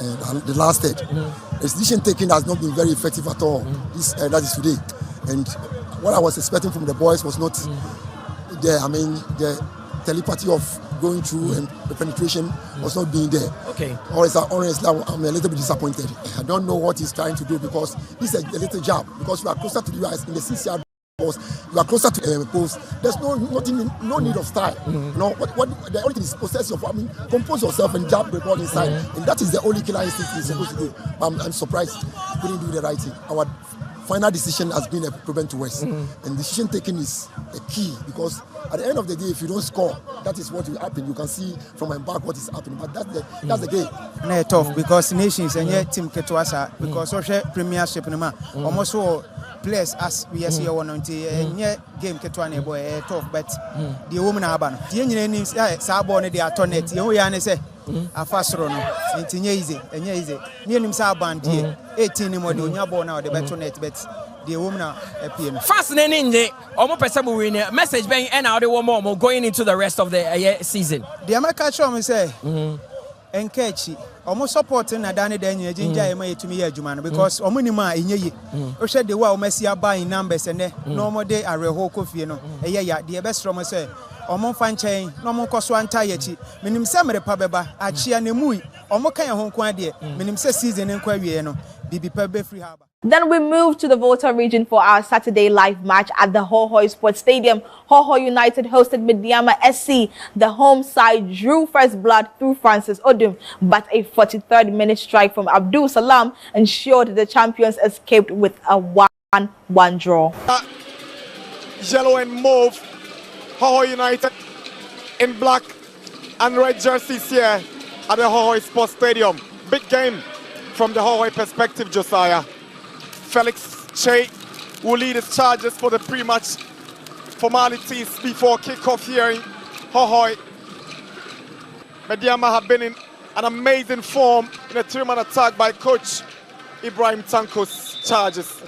the last stage. The decision taking has not been very effective at all. That is today. And what I was expecting from the boys was not there. I mean, the telepathy of going through and the penetration was not being there. Okay. Honestly, I'm a little bit disappointed. I don't know what he's trying to do because this is a little jab. Because we are closer to the US in the CCR post, you are closer to the post. There's no need of style. You know what the only thing is possess your. I mean, compose yourself and jab the ball inside, and that is the only killer instinct he's supposed to do. I'm surprised he couldn't do the right thing. Our final decision has been a problem to us, and decision taking is a key because at the end of the day, if you don't score, that is what will happen. You can see from my back what is happening, but that's the game. No, tough because nations and yet team Ketwasa because also Premiership almost all players as we see one until game Ketwane boy tough, but the woman are ban. The engineer names Sabon they are tonet. You say a fast runner. It's easy and easy. Near him Saban 18 more do nyabo now the betonet, but the woman are appearing. Fascinating day. Almost possible winner. Message being and out the one more going into the rest of the season. The American show me say enkechi almost supporting Adani Daniel Ginger may to me Juman because Omunima in ye. O said the wow Messia buying numbers and no more day are a whole coffee no. The best from say Omon fan chain, no more cost one tire. Minim Samre Pabeba, Achia Nemui, Omoka Hong Quadia, Minim season in Quaviano, Bibi Pebe Free Harbor. Then we move to the Volta region for our Saturday live match at the Hohoe Sports Stadium. Hohoe United hosted Mediama SC. The home side drew first blood through Francis Odum, but a 43rd minute strike from Abdul Salam ensured the champions escaped with a 1-1 draw. Yellow and mauve, Hohoe United in black and red jerseys here at the Hohoe Sports Stadium. Big game from the Hohoe perspective, Josiah. Felix Che will lead his charges for the pre-match formalities before kick-off here in Hohoe. Mediama have been in an amazing form in a three-man attack by coach Ibrahim Tanko's charges.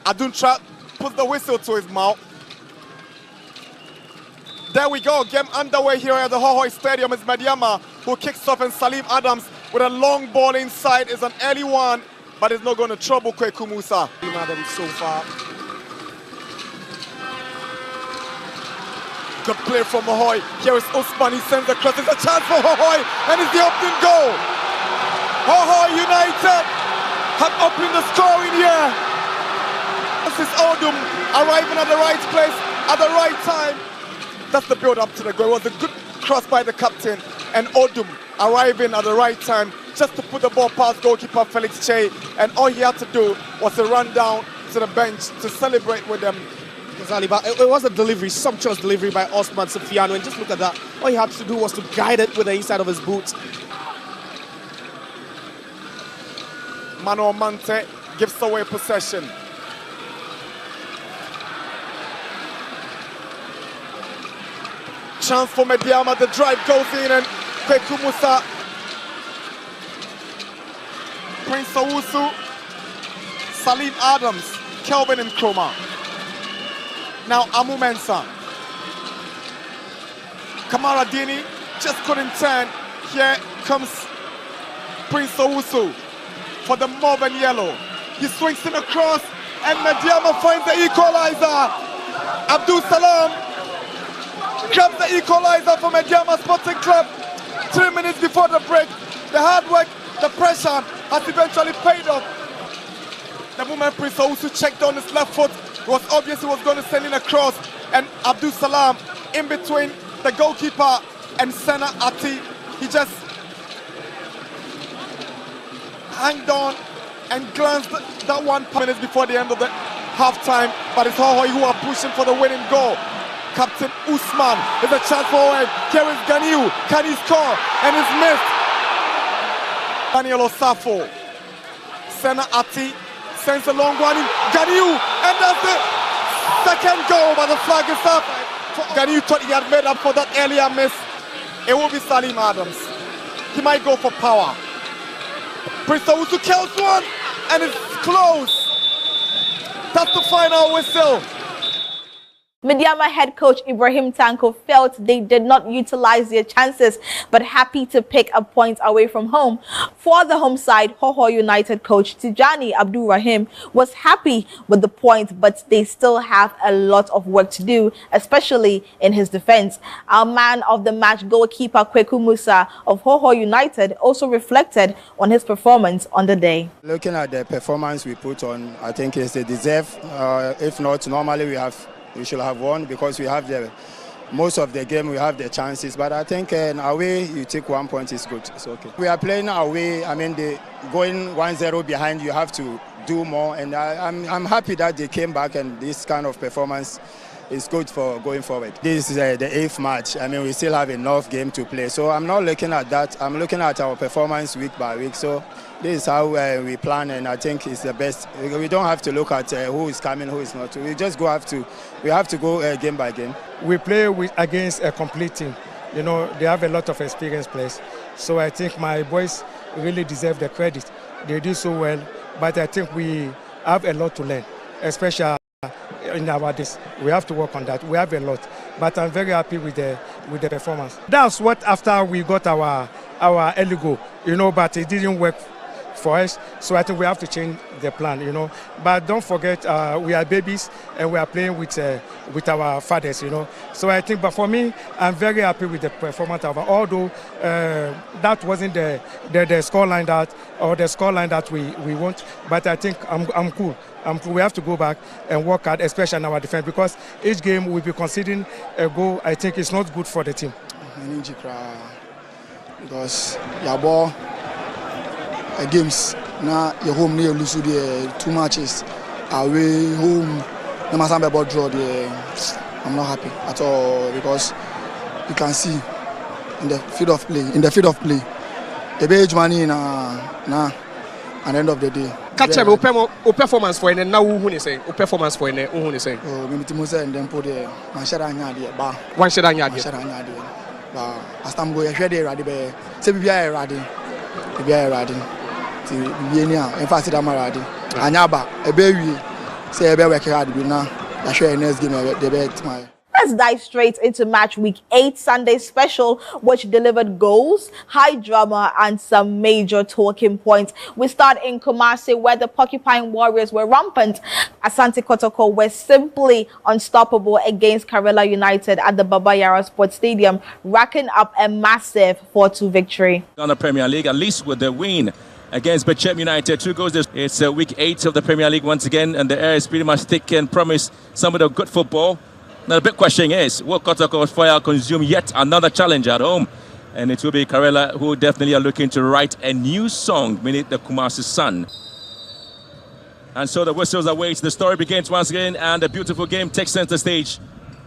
Aduntra puts the whistle to his mouth. There we go, game underway here at the Hohoe Stadium. It's Mediama who kicks off, and Salim Adams with a long ball inside is an early one, but it's not going to trouble Kweku Musa. Salim Adams so far. Good play from Hohoe. Here is Usman, he sends the cross. It's a chance for Hohoe, and it's the opening goal. Hohoe United have opened the scoring here. This is Odum arriving at the right place at the right time. That's the build up to the goal. It was a good cross by the captain, and Odum arriving at the right time just to put the ball past goalkeeper Felix Che, and all he had to do was to run down to the bench to celebrate with them. It was a delivery, sumptuous delivery by Osman Sofiano, and just look at that. All he had to do was to guide it with the inside of his boots. Mano Mante gives away possession. Chance for Mediama, the drive goes in, and Kweku Musa, Prince Owusu, Salim Adams, Kelvin Nkrumah. Now Amu Mensah. Kamara Dini just couldn't turn. Here comes Prince Owusu for the mauve and yellow. He swings in across, and Mediama finds the equalizer. Abdul Salam grabs the equalizer for Mediama Sporting Club. 3 minutes before the break, the hard work, the pressure has eventually paid off. The moment Prince Owusu checked on his left foot, it was obvious he was going to send in a cross, and Abdul Salam in between the goalkeeper and Sena Ati, he just hanged on and glanced that 1 minute before the end of the half-time, but it's Hohoe who are pushing for the winning goal. Captain Usman is a chance for Hohoe. Here is Ganiu. Can he score? And it's missed. Daniel Osafo. Sena Ati sends a long one in. Ganiu, and that's the second goal, but the flag is up. Ganiu thought he had made up for that earlier miss. It will be Salim Adams. He might go for power. Prince Owusu kills one, and it's close. That's the final whistle. Mediama head coach Ibrahim Tanko felt they did not utilize their chances, but happy to pick a point away from home. For the home side, Hoho United coach Tijani Abdul Rahim was happy with the point, but they still have a lot of work to do, especially in his defense. Our man of the match, goalkeeper Kweku Musa of Hoho United, also reflected on his performance on the day. Looking at the performance we put on, I think it's a deserve. If not, normally we should have won because we have most of the game, we have the chances. But I think away, you take 1 point is good. It's okay. We are playing away. I mean, going 1-0 behind, you have to do more. And I'm happy that they came back, and this kind of performance is good for going forward. This is the 8th match. I mean, we still have enough game to play. So I'm not looking at that. I'm looking at our performance week by week. So this is how we plan, and I think it's the best. We don't have to look at who is coming, who is not. We just we have to go game by game. We play against a complete team. You know, they have a lot of experienced players. So I think my boys really deserve the credit. They do so well, but I think we have a lot to learn, especially in our this. We have to work on that. We have a lot, but I'm very happy with the performance. That's what after we got our early goal, you know, but it didn't work for us, so I think we have to change the plan, you know. But don't forget, we are babies and we are playing with our fathers, you know. So I think, but for me, I'm very happy with the performance of, although that wasn't the scoreline that we want. But I think I'm cool. We have to go back and work hard, especially on our defense, because each game we'll be conceding a goal. I think it's not good for the team. Because your ball. Games now your home near lose the 2 matches away home no matter about draw I'm not happy at all, because you can see in the field of play the big money na at the end of the day catch up performance for and now who say performance for and who say oh me to say and then put the man share anya there ba one share anya there ba as time go you share there ready be say bibia ready in fact, I'm ready. Anyaba, a baby, say a baby card be now. I share next game the bet my. Let's dive straight into match week 8 Sunday special, which delivered goals, high drama, and some major talking points. We start in Kumasi, where the Porcupine Warriors were rampant. Asante Kotoko were simply unstoppable against Karela United at the Baba Yara Sports Stadium, racking up a massive 4-2 victory. On the Premier League, at least with the win against Bechem United, 2 goals. It's week 8 of the Premier League once again, and the air is pretty much thick and promise some of the good football. Now the big question is, will Kotoko's Fire consume yet another challenge at home? And it will be Karela who definitely are looking to write a new song beneath the Kumasi sun. And so the whistles await. The story begins once again, and the beautiful game takes center stage.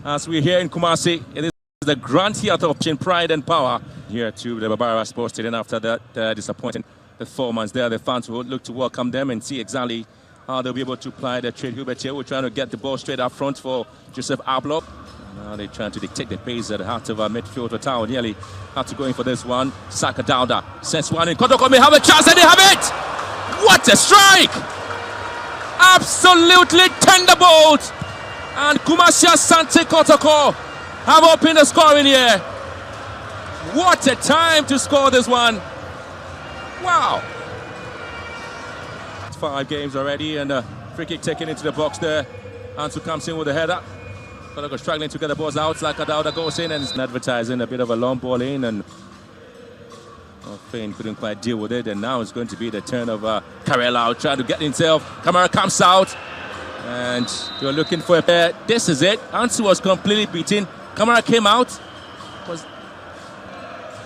As we're here in Kumasi, it is the Grand Theatre of Pride and Power here to the Barbara Sports Stadium after that disappointing performance there. The fans will look to welcome them and see exactly how they'll be able to apply their trade. Hubert here, we're trying to get the ball straight up front for Joseph Ablo. Now they're trying to dictate the pace at the heart of our midfield. Total nearly had to go in for this one. Saka Dauda sends one in. Kotoko may have a chance, and they have it! What a strike! Absolutely thunderbolt! And Kumasi Asante Kotoko have opened the scoring here. What a time to score this one! Wow! 5 games already, and a free kick taken into the box there. Ansu comes in with a header. Kotoko struggling to get the balls out. Like Adauda goes in and is advertising a bit of a long ball in, and Fane couldn't quite deal with it. And now it's going to be the turn of Karela trying to get himself. Kamara comes out, and you're looking for a pair. This is it. Ansu was completely beaten. Kamara came out.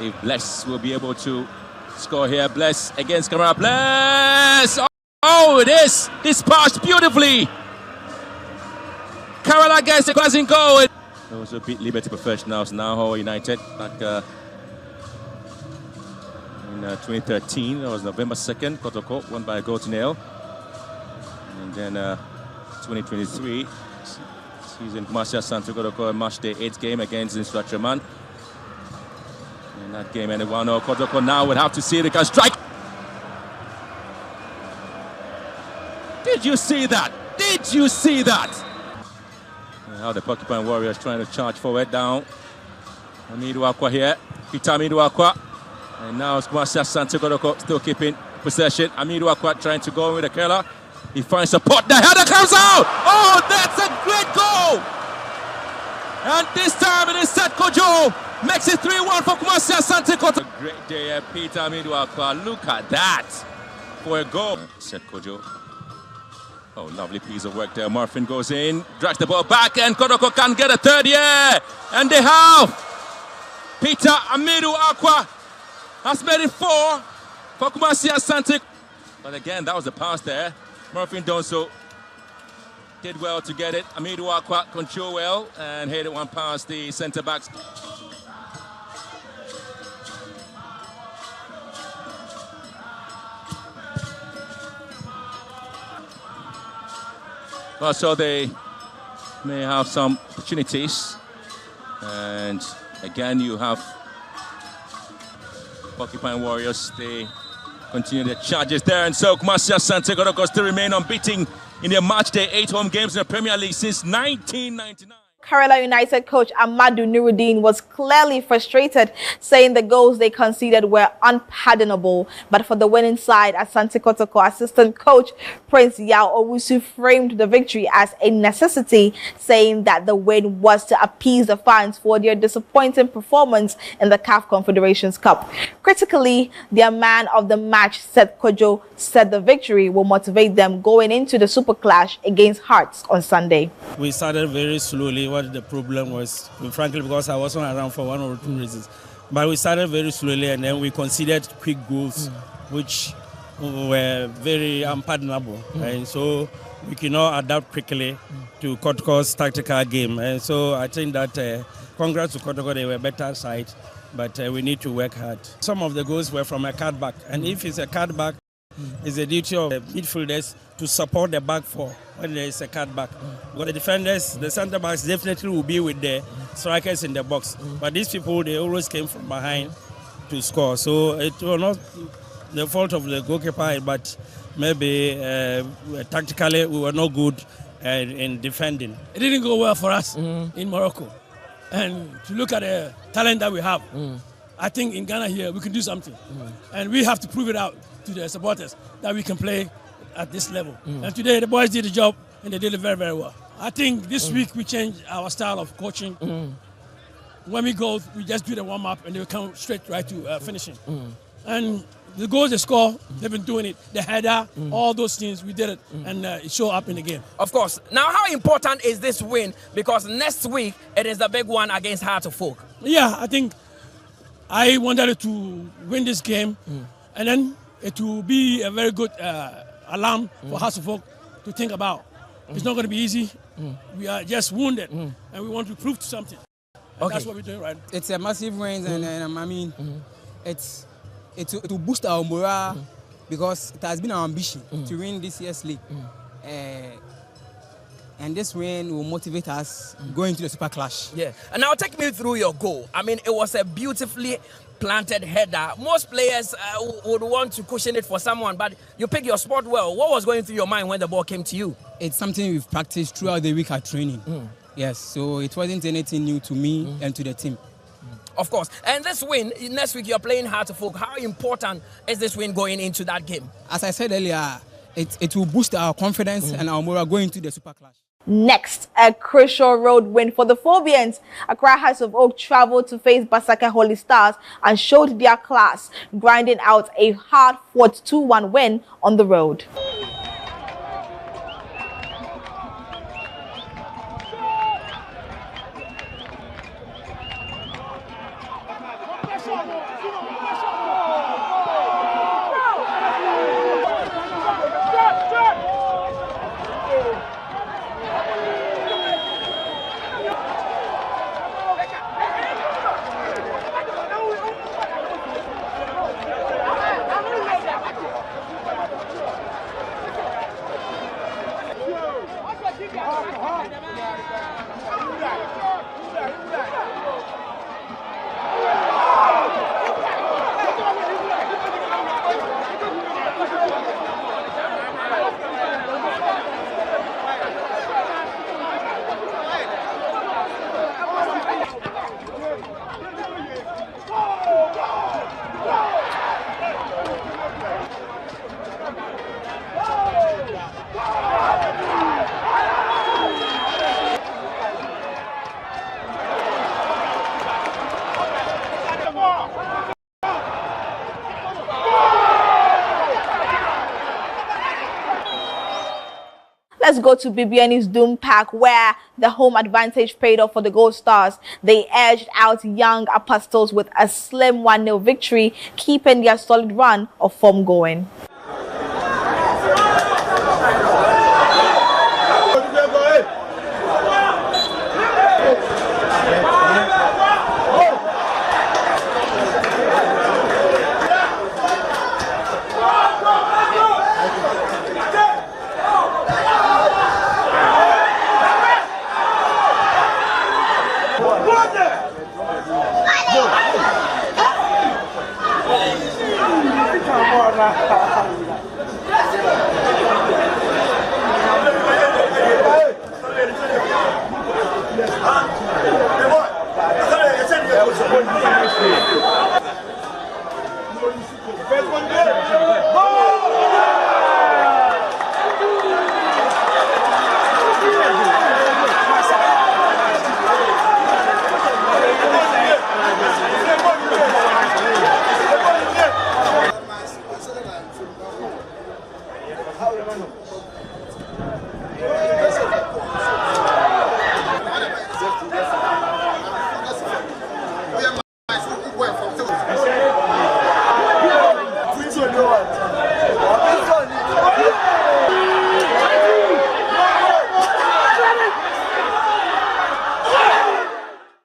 If Bless will be able to score here. Bless against Kamara. Bless! Oh, it is dispatched beautifully. Karela gets the crossing goal. They also beat Liberty Professionals now, Hoho United, back in 2013. That was November 2nd. Kotoko won by a goal to nil. And then 2023 season, Kumasi Asante Kotoko match day 8th game against Instructorman. In that game, and 1-0. Kotoko now would have to see if they can strike. Did you see that? Did you see that? Now the Porcupine Warriors trying to charge forward down. Amidu Aqua here. Peter Amidu Aqua. And now Kumasi Asante Kotoko still keeping possession. Amidu Aqua trying to go with the curler. He finds support. The header comes out! Oh, that's a great goal! And this time it is Seth Kojo. Makes it 3-1 for Kumasi Asante Kotoko. Great day, Peter Amidu Aqua. Look at that for a goal. Seth Kojo. Oh, lovely piece of work there. Murphy goes in, drags the ball back, and Kotoko can get a third. Yeah! And they have. Peter Amidu Aqua has made it 4 for Kumasi Asante. But again, that was the pass there. Murphy Donso did well to get it. Amidu Aqua control well and hit it one past the centre backs. Well, so they may have some opportunities. And again, you have Porcupine Warriors. They continue their charges there. And so Kumasi Asante Kotoko still remain unbeaten in their match day 8 home games in the Premier League since 1999. Kerala United coach Amadou Nuruddin was clearly frustrated, saying the goals they conceded were unpardonable. But for the winning side, Asante Kotoko assistant coach Prince Yao Owusu framed the victory as a necessity, saying that the win was to appease the fans for their disappointing performance in the CAF Confederations Cup. Critically, their man of the match, Seth Kojo, said the victory will motivate them going into the Super Clash against Hearts on Sunday. We started very slowly. What the problem was, frankly, because I wasn't around for 1 or 2 reasons. But we started very slowly, and then we conceded quick goals, which were very unpardonable. And so we cannot adapt quickly to Kotoko's tactical game. And so I think that congrats to Kotoko, they were better side, but we need to work hard. Some of the goals were from a cutback, and if it's a cutback, it's the duty of the midfielders to support the back four when there is a cutback. But the defenders, the centre backs definitely will be with the strikers in the box. But these people, they always came from behind to score. So it was not the fault of the goalkeeper, but maybe tactically we were not good in defending. It didn't go well for us in Morocco. And to look at the talent that we have, I think in Ghana here we can do something. And we have to prove it out to the supporters that we can play at this level. And today the boys did the job and they did it very, very well. I think this week we changed our style of coaching. When we go, we just do the warm-up and they come straight right to finishing. And the goals they score, they've been doing it. The header, all those things, we did it, and it showed up in the game. Of course. Now, how important is this win? Because next week, it is the big one against Heart of Folk. Yeah, I think I wanted to win this game, and then it will be a very good alarm for Heart of Folk to think about. It's not going to be easy. We are just wounded, and we want to prove something. Okay. That's what we're doing right now. It's a massive win, and I mean, it will boost our morale because it has been our ambition to win this year's league. And this win will motivate us going to the Super Clash. Yeah. And now take me through your goal. I mean, it was a beautifully planted header. Most players would want to cushion it for someone, but you pick your spot well. What was going through your mind when the ball came to you? It's something we've practiced throughout the week at training. Yes, so it wasn't anything new to me and to the team. Of course. And this win, next week you're playing Heart of Folk. How important is this win going into that game? As I said earlier, it will boost our confidence and our morale going to the Super Clash. Next, a crucial road win for the Phobians. Accra Hearts of Oak traveled to face Basaka Holy Stars and showed their class, grinding out a hard-fought 2-1 win on the road. Let's go to Bibiani's Doom Park, where the home advantage paid off for the Gold Stars. They edged out Young Apostles with a slim 1-0 victory, keeping their solid run of form going.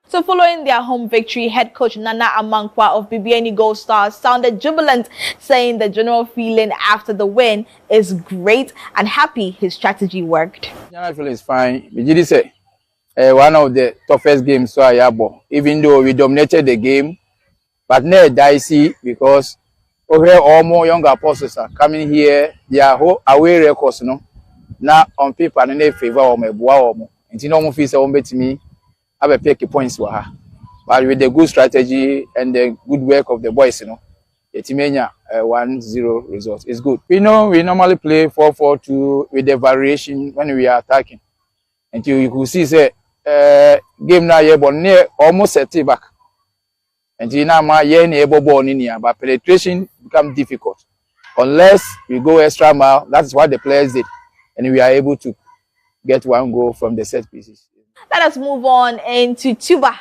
So following their home victory, head coach Nana Amankwa of Bibiani Gold Stars sounded jubilant, saying the general feeling after the win is great and happy his strategy worked. General feeling is fine. We say one of the toughest games so even though we dominated the game, but now dicey because over all more younger apostles are coming here. Their whole away records, no, now on paper and they favor or me boa or mo. It's no more fees on bet me. Have a pick points for her, but with the good strategy and the good work of the boys, you know, the team 1-0 result is good. We know we normally play 4-4-2 with the variation when we are attacking. Until you could see say game now you near almost set it back. Until now my able ball in here, but penetration becomes difficult unless we go extra mile. That's what the players did, and we are able to get one goal from the set pieces. Let us move on into Tuba.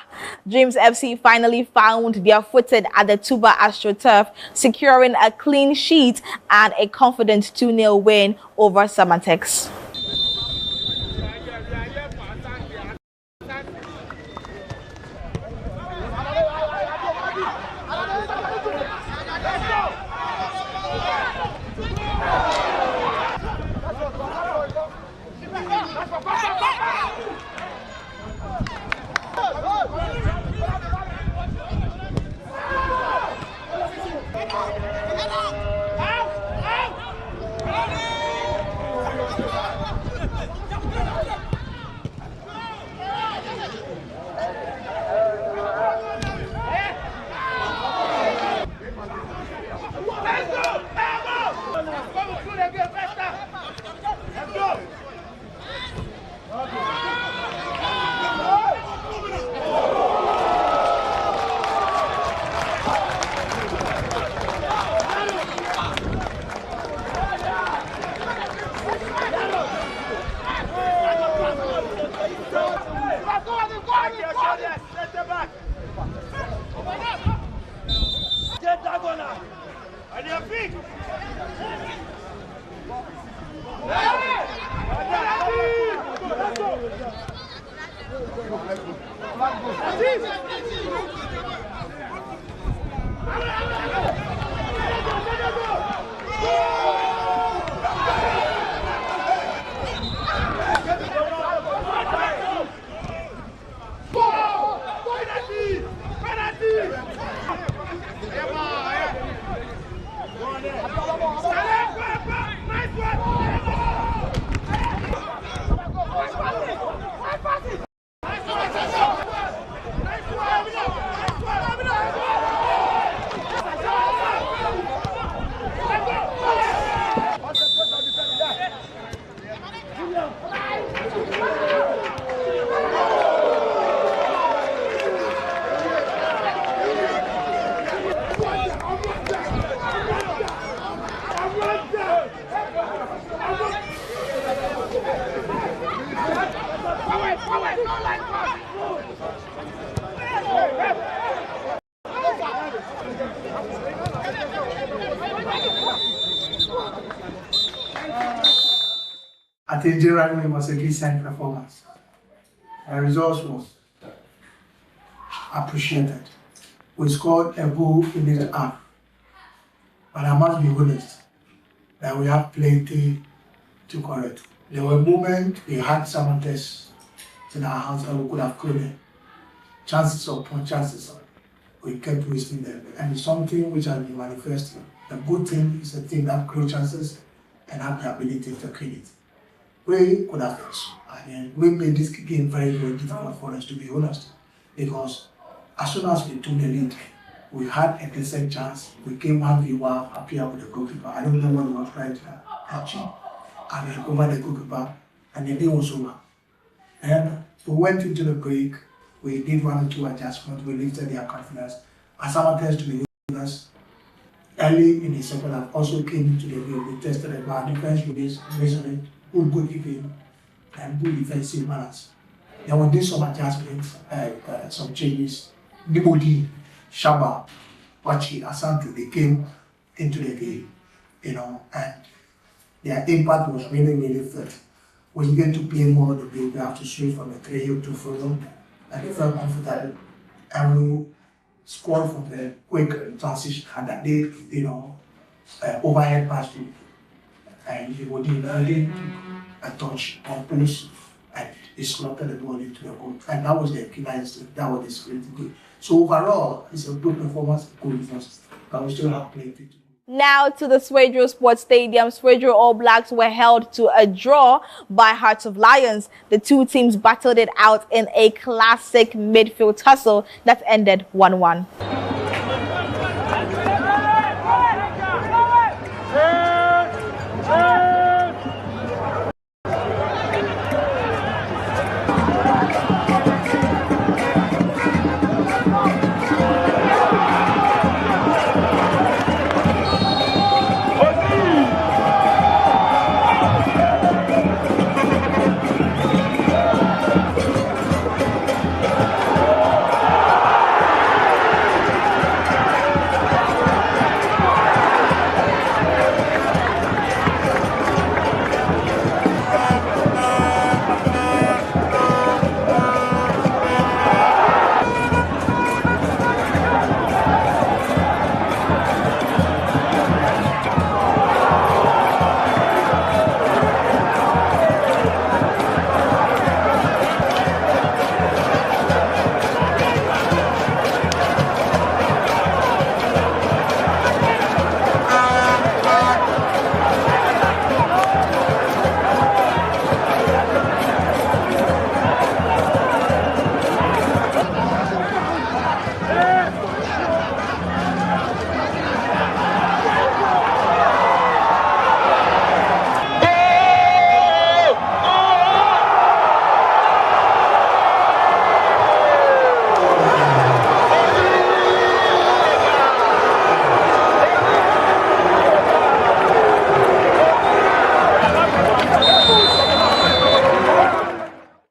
Dreams FC finally found their footing at the Tuba AstroTurf, securing a clean sheet and a confident 2-0 win over Samatex. think generally it was a decent performance. The results was appreciated. We scored a goal in the half, but I must be honest that we have plenty to correct. There were moments we had some tests in our hands and we could have created chances upon chances. We kept wasting them, and it's something which has been manifested. The good thing is the thing that creates chances and have the ability to create it. We could have, and we made this game very, very difficult for us, to be honest, because as soon as we took the lead, we had a decent chance. We came 1v1 happier with the goalkeeper. I don't know what we were trying to achieve. And we over the goalkeeper, and the game was over. And we went into the break. We did 1 or 2 adjustments. We lifted their confidence. As someone tends to be honest, early in the second half also came into the game. We tested the bar defense with this measurement, good goalkeeping, and good defensive balance. Then we did some adjustments, some changes. Dibodi, Shaba, Wachi, Asante, they came into the game, and their impact was really, really felt. When you get to play more of the game, you have to switch from a 3 to 4, and they felt comfortable. And we scored from the quick transition, and that they, overhead pass to, and he would took a touch on police, and he slotted the ball into the goal. And that was the key line, that was the script good. So overall, it's a good performance, good results, but we still have plenty to do. Now to the Swedro Sports Stadium. Swedro All Blacks were held to a draw by Hearts of Lions. The two teams battled it out in a classic midfield tussle that ended 1-1.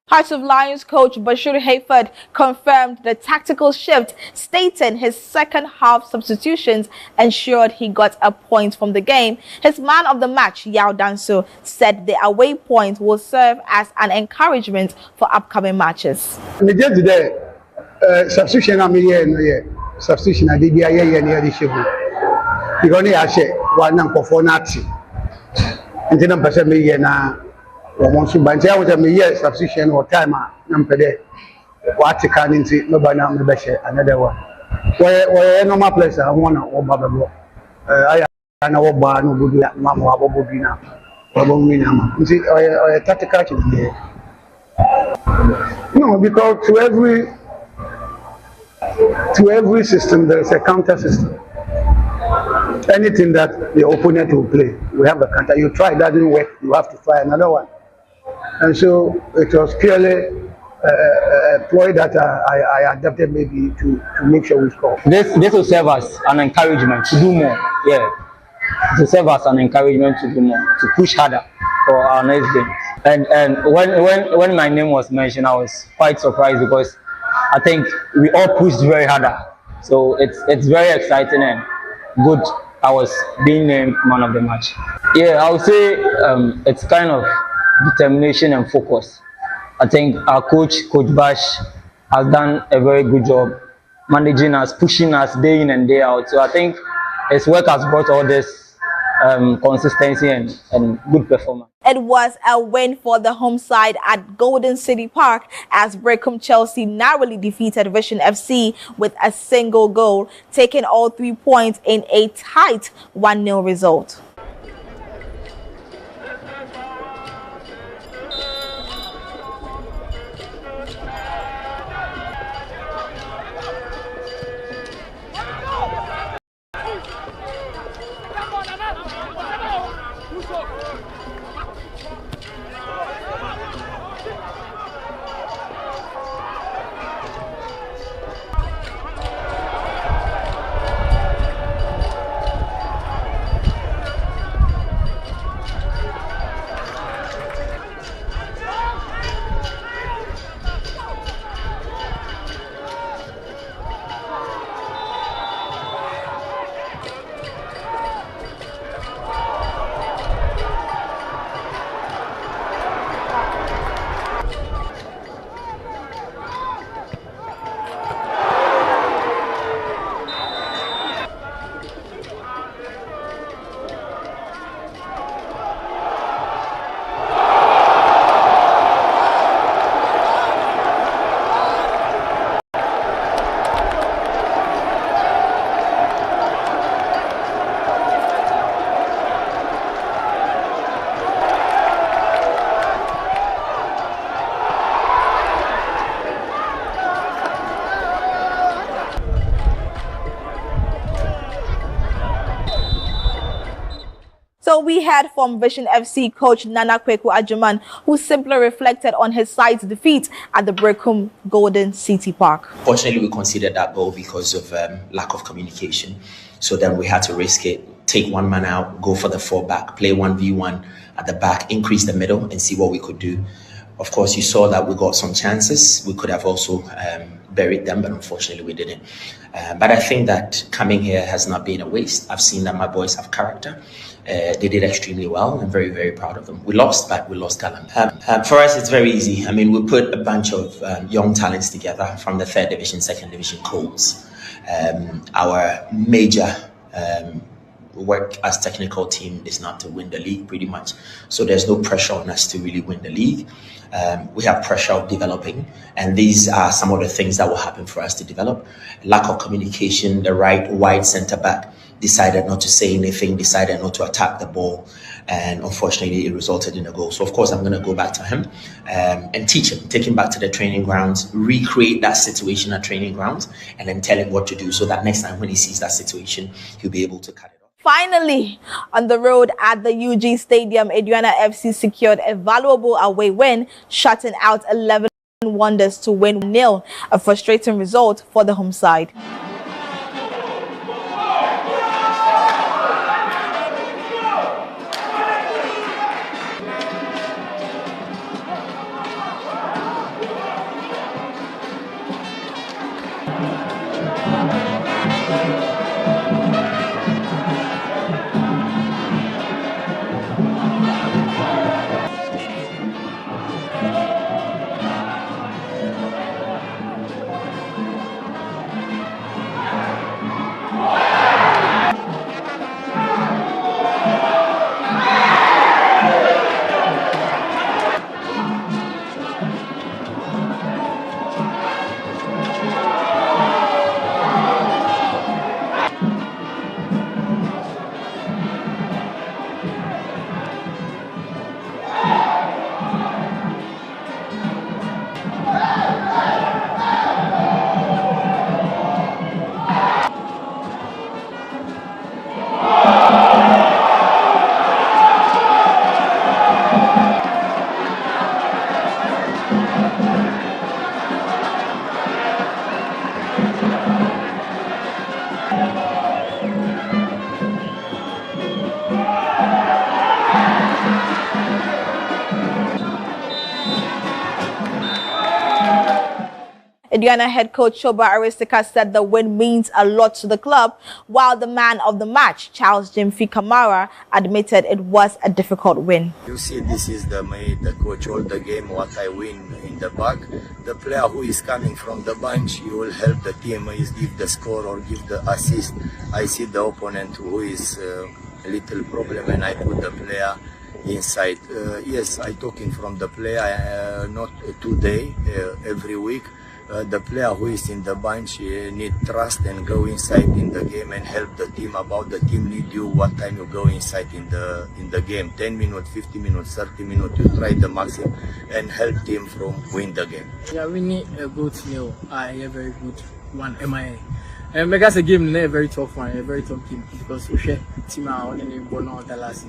Hearts of Lions coach Bashir Hayford confirmed the tactical shift, stating his second half substitutions ensured he got a point from the game. His man of the match, Yao Danso, said the away point will serve as an encouragement for upcoming matches. Substitution substitution I did near the shibu. You only have one number for Nazi. And then I'm passing me now. Once you banter with a year substitution or timer, number day. What you can into nobody now the best another one. Where no more place I want to Baba. I know what no good Mamma Bobina. Bobina. You see, I tactical here. No, because to every system there is a counter system. Anything that the opponent will play, we have a counter. You try, that didn't work, you have to try another one. And so it was purely a ploy that I adapted maybe to make sure we score. This will serve us an encouragement to do more. Yeah, it will serve us an encouragement to do more, to push harder for our next game. And when my name was mentioned, I was quite surprised because I think we all pushed very harder. So it's very exciting and good. I was being named man of the match. Yeah, I would say it's kind of determination and focus. I think our coach, Coach Bash, has done a very good job managing us, pushing us day in and day out. So I think his work has brought all this consistency and good performance. It was a win for the home side at Golden City Park as Brecum Chelsea narrowly defeated Vision FC with a single goal, taking all 3 points in a tight 1-0 result. So we heard from Vision FC coach Nana Kweku Ajuman, who simply reflected on his side's defeat at the Brecum Golden City Park. Fortunately, we conceded that goal because of lack of communication. So then we had to risk it, take one man out, go for the 4-back, play 1v1 at the back, increase the middle and see what we could do. Of course, you saw that we got some chances. We could have also buried them, but unfortunately we didn't. But I think that coming here has not been a waste. I've seen that my boys have character. They did extremely well. I'm very, very proud of them. We lost, but we lost talent. For us, it's very easy. I mean, we put a bunch of young talents together from the 3rd division, 2nd division codes. Our major work as technical team is not to win the league pretty much. So there's no pressure on us to really win the league. We have pressure of developing, and these are some of the things that will happen for us to develop. Lack of communication, the right wide centre back decided not to say anything, decided not to attack the ball, and unfortunately it resulted in a goal. So of course I'm going to go back to him and teach him, take him back to the training grounds, recreate that situation at training grounds, and then tell him what to do so that next time when he sees that situation, he'll be able to cut it off. Finally, on the road at the UG Stadium, Aduana FC secured a valuable away win, shutting out 11 Wonders to win 0, a frustrating result for the home side. Indiana head coach Shoba Aristika said the win means a lot to the club, while the man of the match, Charles Jimfi Kamara, admitted it was a difficult win. You see, this is the coach all the game, what I win in the back. The player who is coming from the bench, he will help the team, is give the score or give the assist. I see the opponent who is a little problem and I put the player inside. Yes, I talking from the player, not today, every week. The player who is in the bench need trust and go inside in the game and help the team. About the team need you what time you go inside in the game. 10 minutes, 50 minutes, 30 minutes. You try the maximum and help team from win the game. Yeah, we need a good team. A very good one. MIA. And make us a game, a very tough one, a very tough game because we share team out and they won all the last.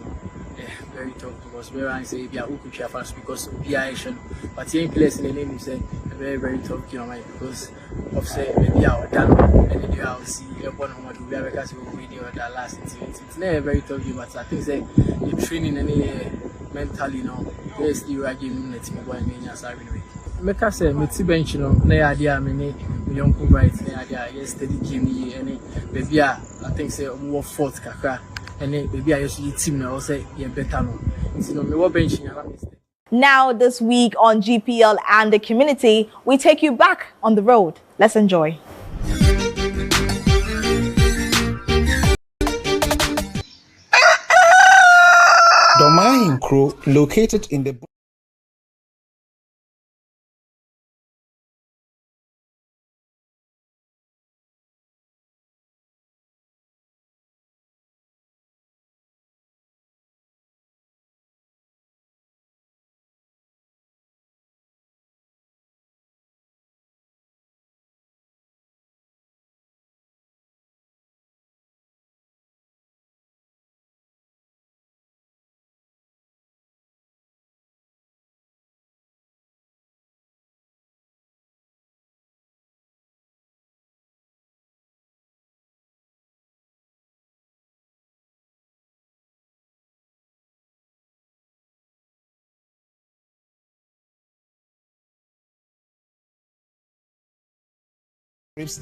Very tough because we are say we are Ukucha fast because we are Asian, but here in place in the name is a very tough game because of say maybe our done and then you will see everyone what we are because we video that last it's not a very tough game, but I think say you training any mentally yes you are giving the team one in your side anyway. Make us say me bench na idea me young right na idea yesterday game any maybe I think say more fourth kakra. Now this week on GPL and the community, we take you back on the road. Let's enjoy. Domahinkro, located in the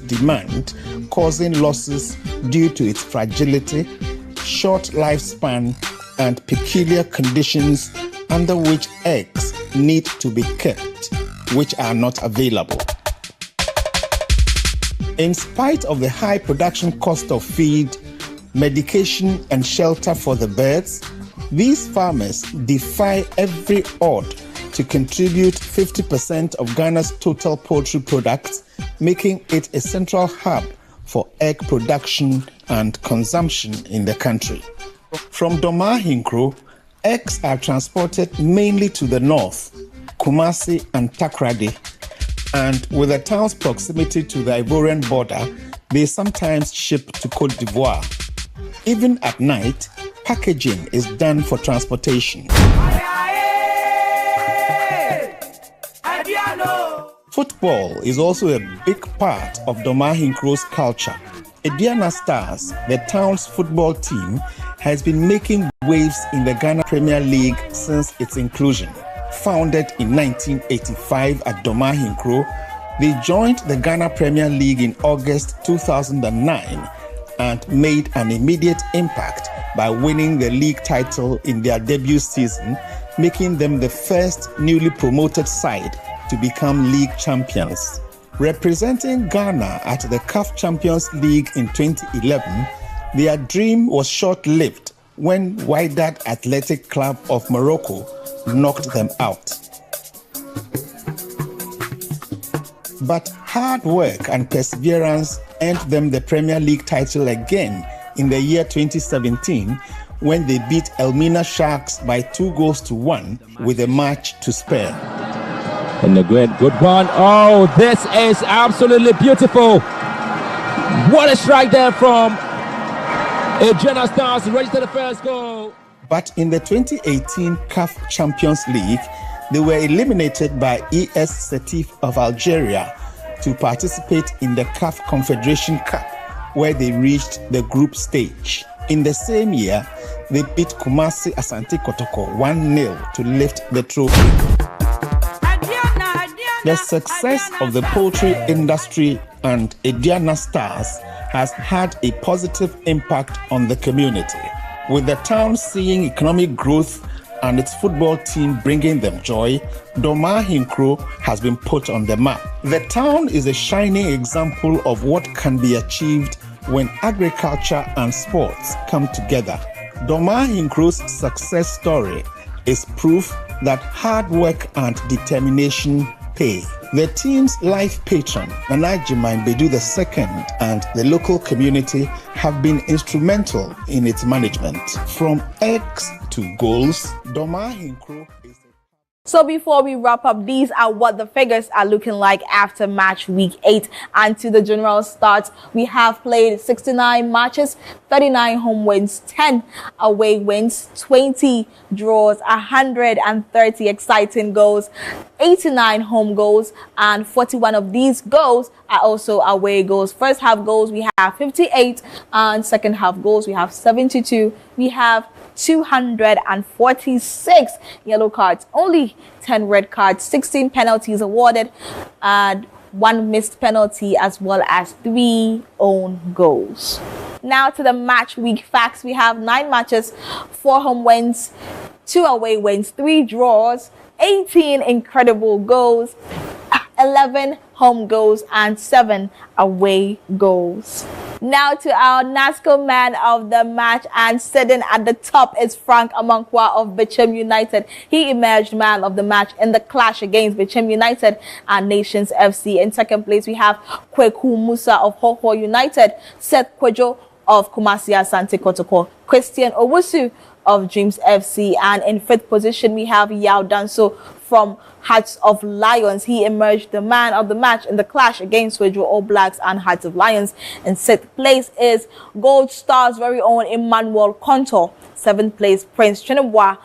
demand, causing losses due to its fragility, short lifespan, and peculiar conditions under which eggs need to be kept, which are not available. In spite of the high production cost of feed, medication, and shelter for the birds, these farmers defy every odd to contribute 50% of Ghana's total poultry products, making it a central hub for egg production and consumption in the country. From Domahinkro, eggs are transported mainly to the north, Kumasi and Takoradi, and with the town's proximity to the Ivorian border, they sometimes ship to Côte d'Ivoire. Even at night, packaging is done for transportation. Football is also a big part of Domahinkro's culture. Ediana Stars, the town's football team, has been making waves in the Ghana Premier League since its inclusion. Founded in 1985 at Domahinkro, they joined the Ghana Premier League in August 2009 and made an immediate impact by winning the league title in their debut season, making them the first newly promoted side to become league champions. Representing Ghana at the CAF Champions League in 2011, their dream was short-lived when Wydad Athletic Club of Morocco knocked them out. But hard work and perseverance earned them the Premier League title again in the year 2017 when they beat Elmina Sharks by 2-1 with a match to spare. And the good one. Oh, this is absolutely beautiful. What a strike there from Ediana Stars, registered the first goal. But in the 2018 CAF Champions League, they were eliminated by ES Setif of Algeria to participate in the CAF Confederation Cup, where they reached the group stage. In the same year, they beat Kumasi Asante Kotoko 1-0 to lift the trophy. The success of the poultry industry and Ediana Stars has had a positive impact on the community, with the town seeing economic growth and its football team bringing them joy. Doma Hinkro has been put on the map. The town is a shining example of what can be achieved when agriculture and sports come together. Doma Hinkro's success story is proof that hard work and determination pay. The team's life patron, Nana Jimain Bedu II, and the local community have been instrumental in its management. From eggs to goals, Doma Hinkro is... So before we wrap up, these are what the figures are looking like after match week 8. And to the general stats, we have played 69 matches, 39 home wins, 10 away wins, 20 draws, 130 exciting goals, 89 home goals, and 41 of these goals are also away goals. First half goals, we have 58, and second half goals, we have 72. We have 246 yellow cards, only 10 red cards, 16 penalties awarded, and 1 missed penalty, as well as 3 own goals. Now to the match week facts. We have 9 matches, 4 home wins, 2 away wins, 3 draws, 18 incredible goals, 11 home goals, and 7 away goals. Now to our NASCO man of the match, and sitting at the top is Frank Amankwa of Bechem United. He emerged man of the match in the clash against Bechem United and Nations FC. In second place, we have Kweku Musa of Hoho United, Seth Kwejo of Kumasi Asante Kotoko, Christian Owusu of Dreams FC, and in fifth position we have Yao Danso from Hearts of Lions. He emerged the man of the match in the clash against Swejo All Blacks and Hearts of Lions. In sixth place is Gold Stars' very own Emmanuel Konto. Seventh place, Prince Chinabwa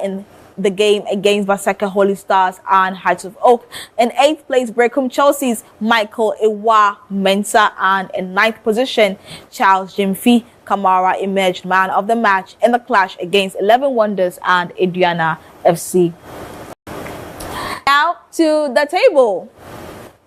in the game against Basaka Holy Stars and Hearts of Oak. In 8th place, Brecum Chelsea's Michael Iwa Mensah, and in 9th position, Charles Jimfi Kamara emerged man of the match in the clash against 11 Wonders and Ediana FC. Now to the table.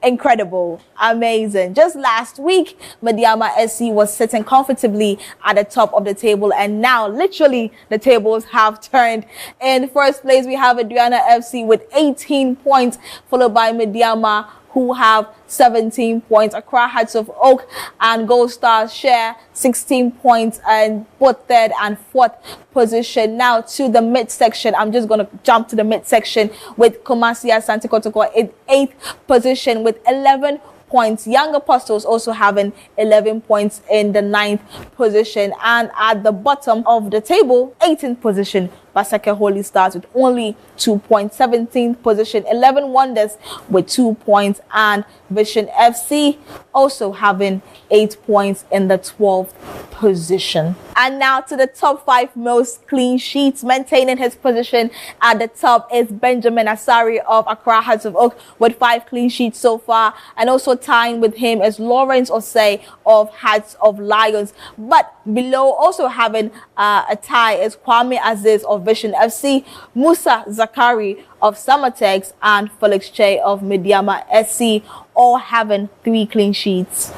Incredible, amazing. Just last week, Mediama SC was sitting comfortably at the top of the table, and now literally the tables have turned. In first place, we have Ediana FC with 18 points, followed by Mediama, who have 17 points. Accra Hearts of Oak and Gold Stars share 16 points, and both third and fourth position. Now to the midsection. I'm just going to jump to the midsection with Kumasi Asante Kotoko in 8th position with 11 points. Young Apostles also having 11 points in the 9th position. And at the bottom of the table, 18th position, Basaka Holy Stars with only 2 points. 17th position, 11 Wonders with 2 points, and Vision FC also having 8 points in the 12th position. And now to the top 5 most clean sheets. Maintaining his position at the top is Benjamin Asari of Accra Hearts of Oak with 5 clean sheets so far, and also tying with him is Lawrence Osei of Hearts of Lions. But below, also having a tie, is Kwame Aziz of Vision FC, Musa Zakari of Summertex, and Felix Che of Mediama SC, all having 3 clean sheets.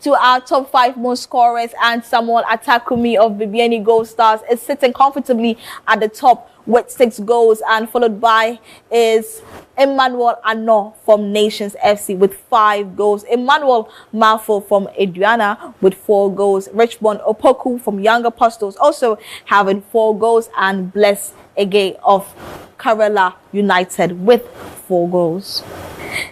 To our top 5 most scorers, and Samuel Atakumi of Bibiani Gold Stars is sitting comfortably at the top with 6 goals, and followed by is Emmanuel Ano from Nations FC with 5 goals. Emmanuel Mafo from Ediana with 4 goals. Richmond Opoku from Young Apostles also having 4 goals, and Bless Ege of Karela United with 4 goals.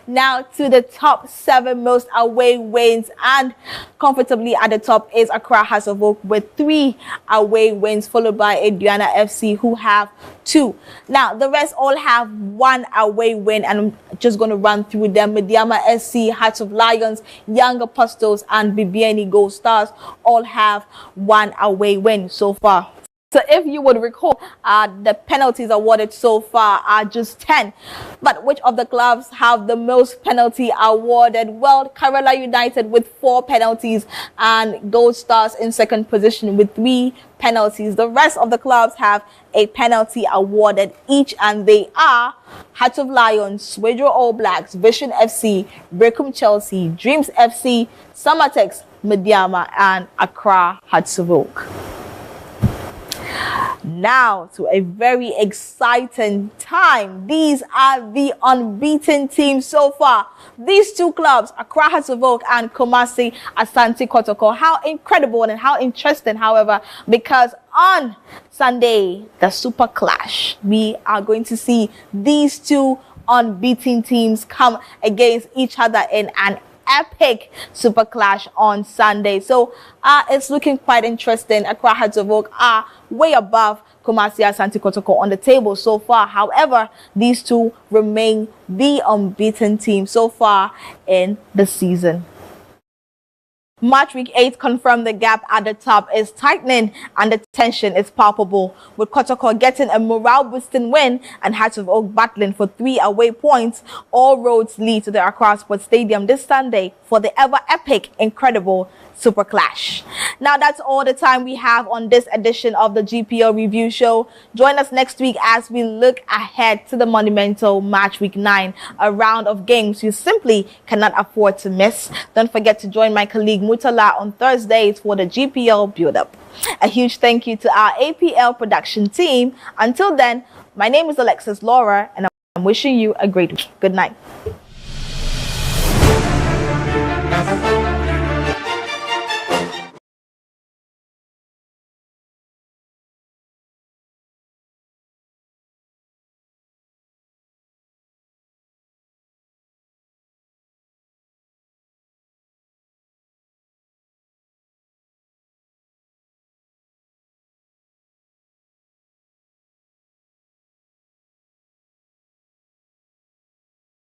Now to the top 7 most away wins, and comfortably at the top is Accra Hearts of Oak with 3 away wins, followed by Ediana FC who have 2. Now the rest all have 1 away win, and I'm just going to run through them. Mediama SC, Hearts of Lions, Young Apostles, and Bibiani Gold Stars all have 1 away win so far. So if you would recall, the penalties awarded so far are just 10. But which of the clubs have the most penalty awarded? Well, Kerala United with 4 penalties and Gold Stars in second position with 3 penalties. The rest of the clubs have a penalty awarded each, and they are Hearts of Lions, Swedro All Blacks, Vision FC, Brecum Chelsea, Dreams FC, Samatex, Mediama, and Accra Hearts of Oak. Now to a very exciting time. These are the unbeaten teams so far. These 2 clubs, Accra Hearts of Oak and Kumasi Asante Kotoko. How incredible and how interesting, however, because on Sunday, the Super Clash, we are going to see these 2 unbeaten teams come against each other in an epic Super Clash on Sunday. So it's looking quite interesting. Accra Hearts of Oak are way above Kumasi Asante Kotoko on the table so far. However, these 2 remain the unbeaten team so far in the season. Match week 8 confirmed the gap at the top is tightening and the tension is palpable, with Kotoko getting a morale-boosting win and Hearts of Oak battling for 3 away points. All roads lead to the Accra Sports Stadium this Sunday for the ever-epic, incredible Super Clash. Now that's all the time we have on this edition of the GPL Review Show. Join us next week as we look ahead to the monumental match week 9, a round of games you simply cannot afford to miss. Don't forget to join my colleague Mutala on Thursdays for the GPL build-up. A huge thank you to our APL production team. Until then, my name is Alexis Laura and I'm wishing you a great week. Good night.